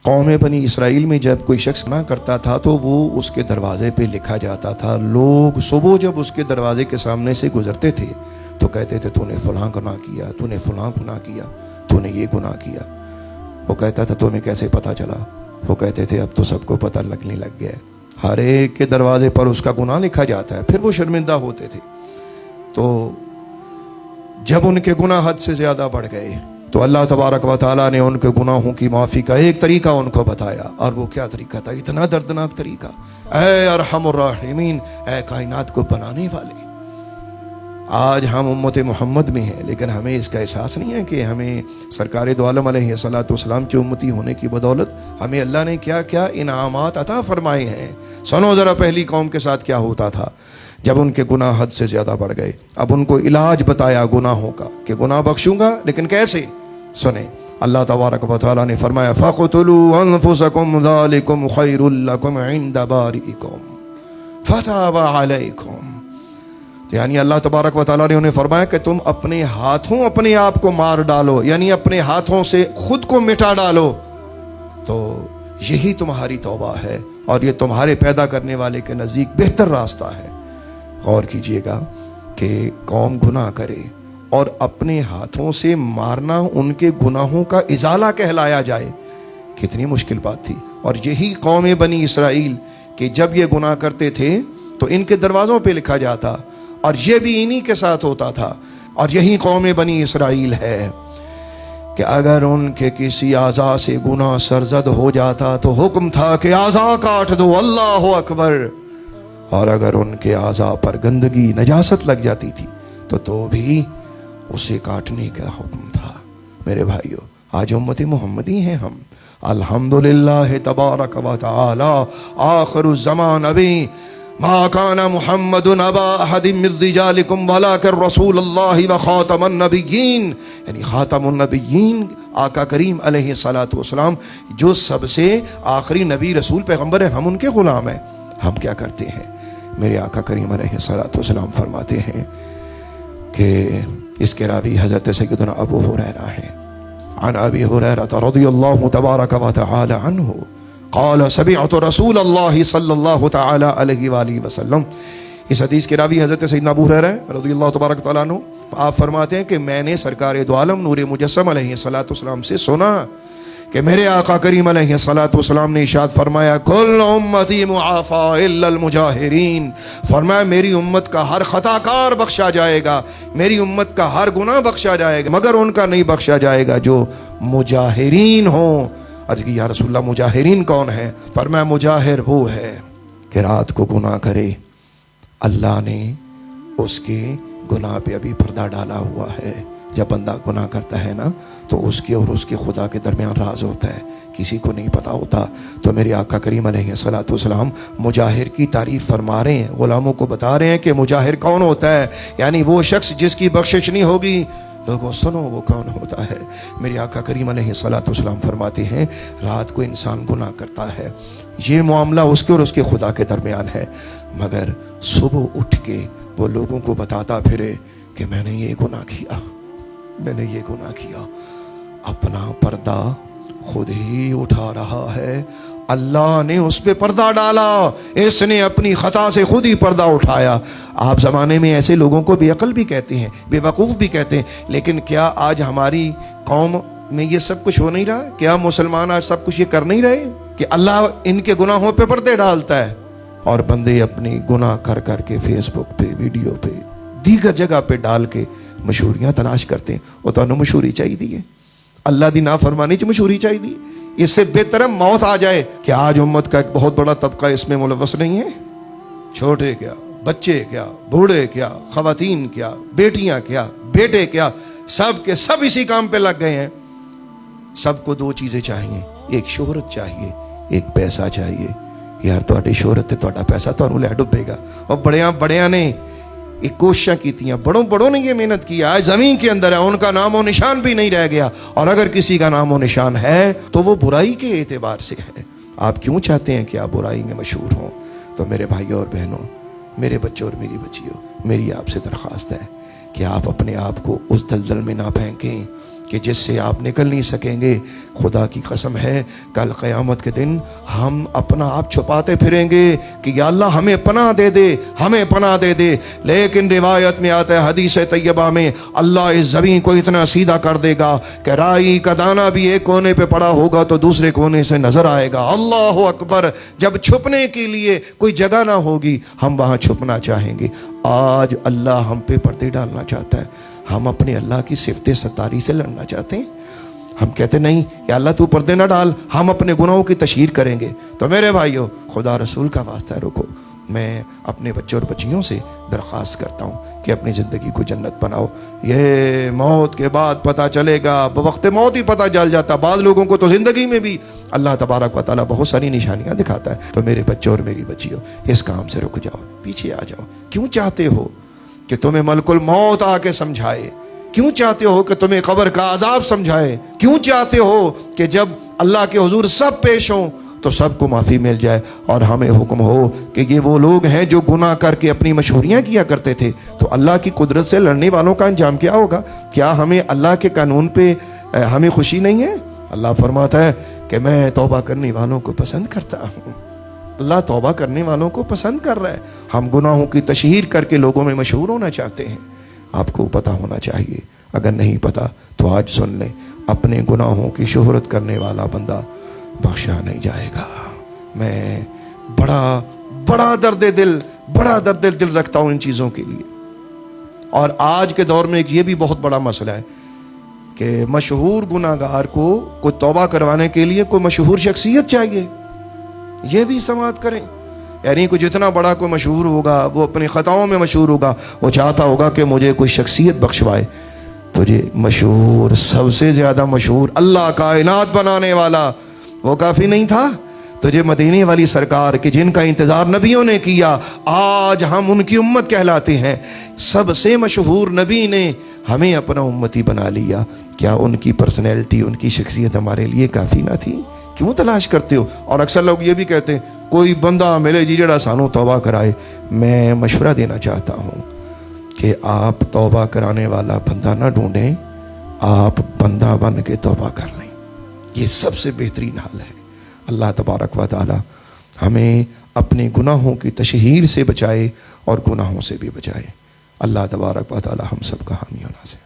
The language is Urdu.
قوم بنی اسرائیل میں جب کوئی شخص نہ کرتا تھا تو وہ اس کے دروازے پہ لکھا جاتا تھا. لوگ صبح جب اس کے دروازے کے سامنے سے گزرتے تھے تو کہتے تھے تو نے فلاں گناہ کیا, تو نے فلاں گناہ کیا, تو نے یہ گناہ کیا. وہ کہتا تھا تمہیں کیسے پتہ چلا؟ وہ کہتے تھے اب تو سب کو پتہ لگنے لگ گیا, ہر ایک کے دروازے پر اس کا گناہ لکھا جاتا ہے. پھر وہ شرمندہ ہوتے تھے. تو جب ان کے گناہ حد سے زیادہ بڑھ گئے تو اللہ تبارک و تعالیٰ نے ان کے گناہوں کی معافی کا ایک طریقہ ان کو بتایا. اور وہ کیا طریقہ تھا؟ اتنا دردناک طریقہ. اے ارحم الراحمین, اے کائنات کو بنانے والے, آج ہم امت محمد میں ہیں لیکن ہمیں اس کا احساس نہیں ہے کہ ہمیں سرکار دو عالم علیہ الصلوۃ والسلام کی امتی ہونے کی بدولت ہمیں اللہ نے کیا کیا انعامات عطا فرمائے ہیں. سنو ذرا پہلی قوم کے ساتھ کیا ہوتا تھا جب ان کے گناہ حد سے زیادہ بڑھ گئے. اب ان کو علاج بتایا گناہوں کا کہ گناہ بخشوں گا لیکن کیسے. سنیں, اللہ تبارک و تعالیٰ نے فرمایا فَقْتُلُوا أَنفُسَكُمْ ذَلِكُمْ خَيْرٌ لَكُمْ عِنْدَ بَارِئِكُمْ فَتَابَ عَلَيْكُمْ. یعنی اللہ تبارک و تعالیٰ نے انہیں فرمایا کہ تم اپنے ہاتھوں اپنے آپ کو مار ڈالو, یعنی اپنے ہاتھوں سے خود کو مٹا ڈالو, تو یہی تمہاری توبہ ہے اور یہ تمہارے پیدا کرنے والے کے نزدیک بہتر راستہ ہے. غور کیجئے گا کہ قوم گناہ کرے اور اپنے ہاتھوں سے مارنا ان کے گناہوں کا ازالہ کہلایا جائے, کتنی مشکل بات تھی. اور یہی قوم بنی اسرائیل کہ جب یہ گناہ کرتے تھے تو ان کے دروازوں پہ لکھا جاتا اور یہ بھی انہی کے ساتھ ہوتا تھا. اور یہی قوم بنی اسرائیل ہے کہ اگر ان کے کسی اعضاء سے گناہ سرزد ہو جاتا تو حکم تھا کہ اعضاء کاٹ دو, اللہ اکبر. اور اگر ان کے اعضاء پر گندگی نجاست لگ جاتی تھی تو بھی اسے کاٹنے کا حکم تھا. میرے بھائیو, آج امت محمدی ہیں ہم, الحمدللہ تبارک و تعالی. آخر الزمان ابھی ما کان محمد ابا احد من رجالکم ولکن رسول اللہ و خاتم النبیین, یعنی خاتم النبیین آقا کریم علیہ الصلوۃ والسلام جو سب سے آخری نبی رسول پیغمبر ہیں, ہم ان کے غلام ہیں. ہم کیا کرتے ہیں؟ میرے آقا کریم علیہ الصلوۃ والسلام فرماتے ہیں کہ اس کے راوی حضرت سیدنا ابو ہریرہ ہے. عن ابی ہریرہ رضی اللہ تبارک و تعالی عنہ قال سمعت رسول اللہ صلی اللہ تعالی علیہ وآلہ وسلم. اس حدیث کے راوی حضرت سیدنا ابو ہریرہ رضی اللہ تبارک تعالی عنہ. آپ فرماتے ہیں کہ میں نے سرکار دو عالم نور مجسم علیہ الصلوۃ والسلام سے سنا کہ میرے آقا کریم علیہ الصلوۃ والسلام نے ارشاد فرمایا کل امتی معافی الا المجاہرین. فرمایا میری امت کا ہر خطا کار بخشا جائے گا, میری امت کا ہر گناہ بخشا جائے گا, مگر ان کا نہیں بخشا جائے گا جو مجاہرین ہوں. عرض کی یا رسول اللہ مجاہرین کون ہے؟ فرمایا مجاہر وہ ہے کہ رات کو گناہ کرے, اللہ نے اس کے گناہ پہ ابھی پردہ ڈالا ہوا ہے. جب بندہ گناہ کرتا ہے نا تو اس کے اور اس کے خدا کے درمیان راز ہوتا ہے, کسی کو نہیں پتا ہوتا. تو میرے آقا کریم علیہ الصلوۃ والسلام مجاہر کی تعریف فرما رہے ہیں, غلاموں کو بتا رہے ہیں کہ مجاہر کون ہوتا ہے, یعنی وہ شخص جس کی بخشش نہیں ہوگی. لوگوں سنو وہ کون ہوتا ہے. میرے آقا کریم علیہ الصلوۃ والسلام فرماتے ہیں رات کو انسان گناہ کرتا ہے, یہ معاملہ اس کے اور اس کے خدا کے درمیان ہے, مگر صبح اٹھ کے وہ لوگوں کو بتاتا پھرے کہ میں نے یہ گناہ کیا, میں نے یہ گناہ کیا. اپنا پردہ خود ہی اٹھا رہا ہے, اللہ نے اس پہ پردہ ڈالا, اس نے اپنی خطا سے خود ہی پردہ اٹھایا. آپ زمانے میں ایسے لوگوں کو بے عقل بھی کہتے ہیں, بے وقوف بھی کہتے ہیں, لیکن کیا آج ہماری قوم میں یہ سب کچھ ہو نہیں رہا؟ کیا مسلمان آج سب کچھ یہ کر نہیں رہے کہ اللہ ان کے گناہوں پہ پردے ڈالتا ہے اور بندے اپنی گناہ کر کر کے فیس بک پہ, ویڈیو پہ, دیگر جگہ پہ ڈال کے مشہوریاں تلاش کرتے ہیں. وہ تو مشہوری چاہیے, اللہ دی نافرمانی چ مشہوری چاہیے. اس سے بہتر موت آ جائے. کہ آج امت کا ایک بہت بڑا طبقہ اس میں ملوث نہیں ہے, چھوٹے کیا, بچے کیا, بوڑھے کیا, خواتین کیا, بیٹیاں کیا, بیٹے کیا, سب کے سب اسی کام پہ لگ گئے ہیں. سب کو دو چیزیں چاہیے, ایک شہرت چاہیے, ایک پیسہ چاہیے. یار تہاڈی شہرت تے تہاڈا پیسہ تہانوں لے ڈبے گا. اور بڑیاں نے ایک کوششاں کیتیاں, بڑوں نے یہ محنت کی, آج زمین کے اندر ہے, ان کا نام و نشان بھی نہیں رہ گیا. اور اگر کسی کا نام و نشان ہے تو وہ برائی کے اعتبار سے ہے. آپ کیوں چاہتے ہیں کہ آپ برائی میں مشہور ہوں؟ تو میرے بھائیوں اور بہنوں, میرے بچوں اور میری بچیوں, میری آپ سے درخواست ہے کہ آپ اپنے آپ کو اس دلدل میں نہ پھینکیں کہ جس سے آپ نکل نہیں سکیں گے. خدا کی قسم ہے کل قیامت کے دن ہم اپنا آپ چھپاتے پھریں گے کہ یا اللہ ہمیں پناہ دے دے، ہمیں پناہ دے دے. لیکن روایت میں آتا ہے حدیث طیبہ میں اللہ اس زمین کو اتنا سیدھا کر دے گا کہ رائی کا دانہ بھی ایک کونے پہ پڑا ہوگا تو دوسرے کونے سے نظر آئے گا. اللہ اکبر. جب چھپنے کے لیے کوئی جگہ نہ ہوگی ہم وہاں چھپنا چاہیں گے. آج اللہ ہم پہ پردے ڈالنا چاہتا ہے. ہم اپنے اللہ کی صفت ستاری سے لڑنا چاہتے ہیں. ہم کہتے نہیں یا اللہ تو پردے نہ ڈال، ہم اپنے گناہوں کی تشہیر کریں گے. تو میرے بھائیو خدا رسول کا واسطہ ہے، رکو. میں اپنے بچوں اور بچیوں سے درخواست کرتا ہوں کہ اپنی زندگی کو جنت بناؤ. یہ موت کے بعد پتہ چلے گا، بوقت موت ہی پتہ چل جاتا. بعض لوگوں کو تو زندگی میں بھی اللہ تبارک و تعالیٰ بہت ساری نشانیاں دکھاتا ہے. تو میرے بچوں اور میری بچیوں اس کام سے رک جاؤ، پیچھے آ جاؤ. کیوں چاہتے ہو کہ تمہیں ملک الموت آ کے سمجھائے؟ کیوں چاہتے ہو کہ تمہیں قبر کا عذاب سمجھائے؟ کیوں چاہتے ہو کہ جب اللہ کے حضور سب پیش ہوں تو سب کو معافی مل جائے اور ہمیں حکم ہو کہ یہ وہ لوگ ہیں جو گناہ کر کے اپنی مشہوریاں کیا کرتے تھے؟ تو اللہ کی قدرت سے لڑنے والوں کا انجام کیا ہوگا؟ کیا ہمیں اللہ کے قانون پہ ہمیں خوشی نہیں ہے؟ اللہ فرماتا ہے کہ میں توبہ کرنے والوں کو پسند کرتا ہوں. اللہ توبہ کرنے والوں کو پسند کر رہا ہے. ہم گناہوں کی تشہیر کر کے لوگوں میں مشہور ہونا چاہتے ہیں. آپ کو پتہ ہونا چاہیے، اگر نہیں پتہ تو آج سن لیں، اپنے گناہوں کی شہرت کرنے والا بندہ بخشا نہیں جائے گا. میں بڑا درد دل رکھتا ہوں ان چیزوں کے لیے. اور آج کے دور میں ایک یہ بھی بہت بڑا مسئلہ ہے کہ مشہور گناہ گار کو کوئی توبہ کروانے کے لیے کوئی مشہور شخصیت چاہیے. یہ بھی سماعت کریں. یعنی کوئی جتنا بڑا کوئی مشہور ہوگا وہ اپنی خطاؤں میں مشہور ہوگا، وہ چاہتا ہوگا کہ مجھے کوئی شخصیت بخشوائے. تجھے مشہور، سب سے زیادہ مشہور اللہ کائنات بنانے والا وہ کافی نہیں تھا؟ تجھے مدینے والی سرکار کہ جن کا انتظار نبیوں نے کیا، آج ہم ان کی امت کہلاتے ہیں. سب سے مشہور نبی نے ہمیں اپنا امتی بنا لیا. کیا ان کی پرسنالٹی، ان کی شخصیت ہمارے لیے کافی نہ تھی؟ کیوں تلاش کرتے ہو؟ اور اکثر لوگ یہ بھی کہتے ہیں کوئی بندہ ملے جی جڑا سانو توبہ کرائے. میں مشورہ دینا چاہتا ہوں کہ آپ توبہ کرانے والا بندہ نہ ڈھونڈیں، آپ بندہ بن کے توبہ کر لیں. یہ سب سے بہترین حل ہے. اللہ تبارک و تعالی ہمیں اپنے گناہوں کی تشہیر سے بچائے اور گناہوں سے بھی بچائے. اللہ تبارک و تعالی ہم سب کا حامی و ناصر.